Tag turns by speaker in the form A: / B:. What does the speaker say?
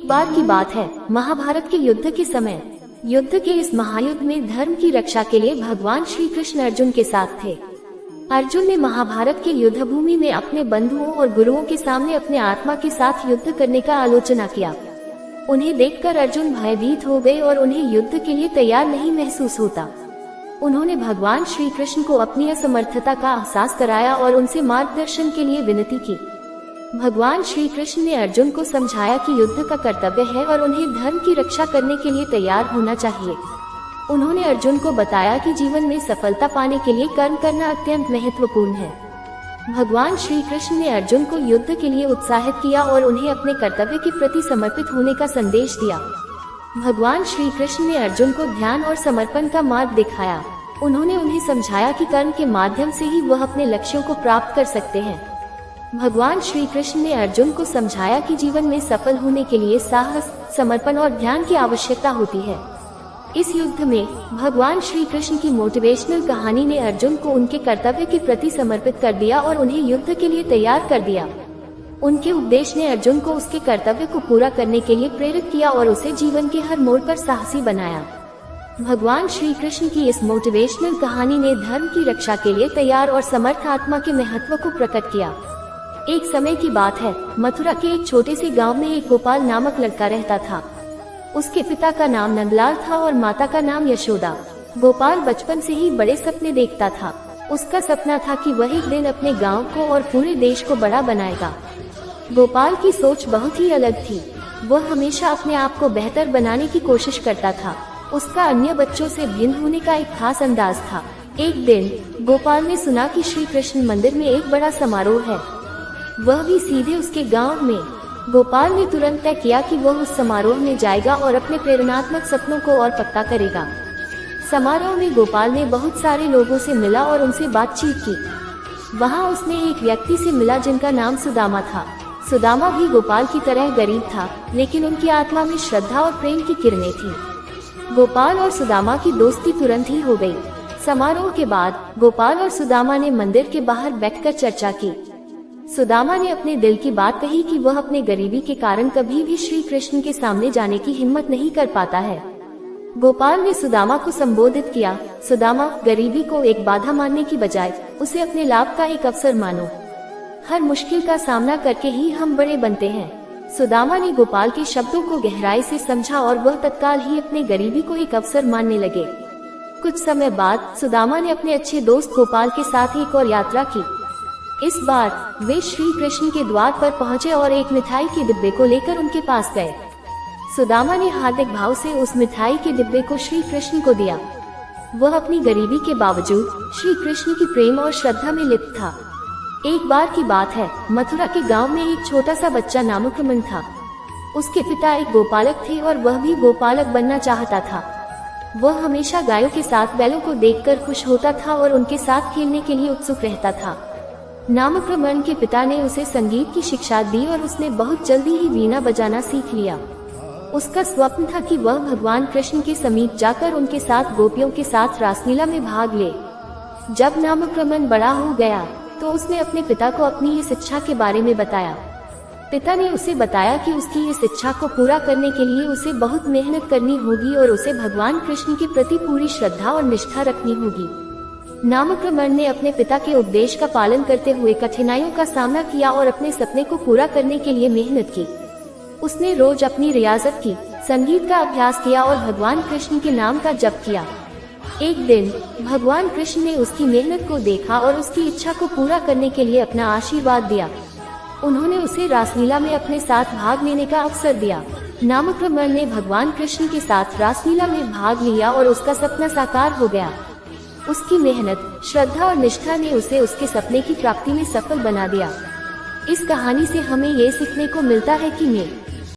A: एक बार की बात है, महाभारत के युद्ध के समय। युद्ध के इस महायुद्ध में धर्म की रक्षा के लिए भगवान श्री कृष्ण अर्जुन के साथ थे। अर्जुन ने महाभारत के युद्ध भूमि में अपने बंधुओं और गुरुओं के सामने अपने आत्मा के साथ युद्ध करने का आलोचना किया। उन्हें देखकर अर्जुन भयभीत हो गए और उन्हें युद्ध के लिए तैयार नहीं महसूस होता। उन्होंने भगवान श्री कृष्ण को अपनी असमर्थता का एहसास कराया और उनसे मार्गदर्शन के लिए विनती की। भगवान श्री कृष्ण ने अर्जुन को समझाया कि युद्ध का कर्तव्य है और उन्हें धर्म की रक्षा करने के लिए तैयार होना चाहिए। उन्होंने अर्जुन को बताया कि जीवन में सफलता पाने के लिए कर्म करना अत्यंत महत्वपूर्ण है। भगवान श्री कृष्ण ने अर्जुन को युद्ध के लिए उत्साहित किया और उन्हें अपने कर्तव्य के प्रति समर्पित होने का संदेश दिया। भगवान श्री कृष्ण ने अर्जुन को ध्यान और समर्पण का मार्ग दिखाया। उन्होंने उन्हें समझाया कि कर्म के माध्यम से ही वह अपने लक्ष्यों को प्राप्त कर सकते हैं। भगवान श्री कृष्ण ने अर्जुन को समझाया कि जीवन में सफल होने के लिए साहस, समर्पण और ध्यान की आवश्यकता होती है। इस युद्ध में भगवान श्री कृष्ण की मोटिवेशनल कहानी ने अर्जुन को उनके कर्तव्य के प्रति समर्पित कर दिया और उन्हें युद्ध के लिए तैयार कर दिया। उनके उपदेश ने अर्जुन को उसके कर्तव्य को पूरा करने के लिए प्रेरित किया और उसे जीवन के हर मोड़ पर साहसी बनाया। भगवान श्री कृष्ण की इस मोटिवेशनल कहानी ने धर्म की रक्षा के लिए तैयार और समर्थ आत्मा के महत्व को प्रकट किया। एक समय की बात है, मथुरा के एक छोटे से गांव में एक गोपाल नामक लड़का रहता था। उसके पिता का नाम नंदलाल था और माता का नाम यशोदा। गोपाल बचपन से ही बड़े सपने देखता था। उसका सपना था कि वह एक दिन अपने गांव को और पूरे देश को बड़ा बनाएगा। गोपाल की सोच बहुत ही अलग थी। वह हमेशा अपने आप को बेहतर बनाने की कोशिश करता था। उसका अन्य बच्चों से भिन्न होने का एक खास अंदाज था। एक दिन गोपाल ने सुना कि श्री कृष्ण मंदिर में एक बड़ा समारोह है, वह भी सीधे उसके गांव में। गोपाल ने तुरंत तय किया कि वह उस समारोह में जाएगा और अपने प्रेरणात्मक सपनों को और पक्का करेगा। समारोह में गोपाल ने बहुत सारे लोगों से मिला और उनसे बातचीत की। वहां उसने एक व्यक्ति से मिला जिनका नाम सुदामा था। सुदामा भी गोपाल की तरह गरीब था, लेकिन उनकी आत्मा में श्रद्धा और प्रेम की किरणें थी। गोपाल और सुदामा की दोस्ती तुरंत ही हो गई। समारोह के बाद गोपाल और सुदामा ने मंदिर के बाहर बैठकर चर्चा की। सुदामा ने अपने दिल की बात कही कि वह अपने गरीबी के कारण कभी भी श्री कृष्ण के सामने जाने की हिम्मत नहीं कर पाता है। गोपाल ने सुदामा को संबोधित किया, सुदामा, गरीबी को एक बाधा मानने की बजाय उसे अपने लाभ का एक अवसर मानो। हर मुश्किल का सामना करके ही हम बड़े बनते हैं। सुदामा ने गोपाल के शब्दों को गहराई से समझा और वह तत्काल ही अपने गरीबी को एक अवसर मानने लगे। कुछ समय बाद सुदामा ने अपने अच्छे दोस्त गोपाल के साथ एक और यात्रा की। इस बार वे श्री कृष्ण के द्वार पर पहुंचे और एक मिठाई के डिब्बे को लेकर उनके पास गए। सुदामा ने हार्दिक भाव से उस मिठाई के डिब्बे को श्री कृष्ण को दिया। वह अपनी गरीबी के बावजूद श्री कृष्ण की प्रेम और श्रद्धा में लिप्त था। एक बार की बात है, मथुरा के गांव में एक छोटा सा बच्चा नामक्रमण था। उसके पिता एक गोपालक थे और वह भी गोपालक बनना चाहता था। वह हमेशा गायों के साथ बैलों को देखकर खुश होता था और उनके साथ खेलने के लिए उत्सुक रहता था। नामक्रमण के पिता ने उसे संगीत की शिक्षा दी और उसने बहुत जल्दी ही वीणा बजाना सीख लिया। उसका स्वप्न था कि वह भगवान कृष्ण के समीप जाकर उनके साथ गोपियों के साथ रासलीला में भाग ले। जब नामक्रमण बड़ा हो गया तो उसने अपने पिता को अपनी इस इच्छा के बारे में बताया। पिता ने उसे बताया कि उसकी इस इच्छा को पूरा करने के लिए उसे बहुत मेहनत करनी होगी और उसे भगवान कृष्ण के प्रति पूरी श्रद्धा और निष्ठा रखनी होगी। नामक्रमण ने अपने पिता के उपदेश का पालन करते हुए कठिनाइयों का सामना किया और अपने सपने को पूरा करने के लिए मेहनत की। उसने रोज अपनी रियाजत की, संगीत का अभ्यास किया और भगवान कृष्ण के नाम का जप किया। एक दिन भगवान कृष्ण ने उसकी मेहनत को देखा और उसकी इच्छा को पूरा करने के लिए अपना आशीर्वाद दिया। उन्होंने उसे रासलीला में अपने साथ भाग लेने का अवसर दिया। नामक्रमण ने भगवान कृष्ण के साथ रासलीला में भाग लिया और उसका सपना साकार हो गया। उसकी मेहनत, श्रद्धा और निष्ठा ने उसे उसके सपने की प्राप्ति में सफल बना दिया। इस कहानी से हमें ये सीखने को मिलता है कि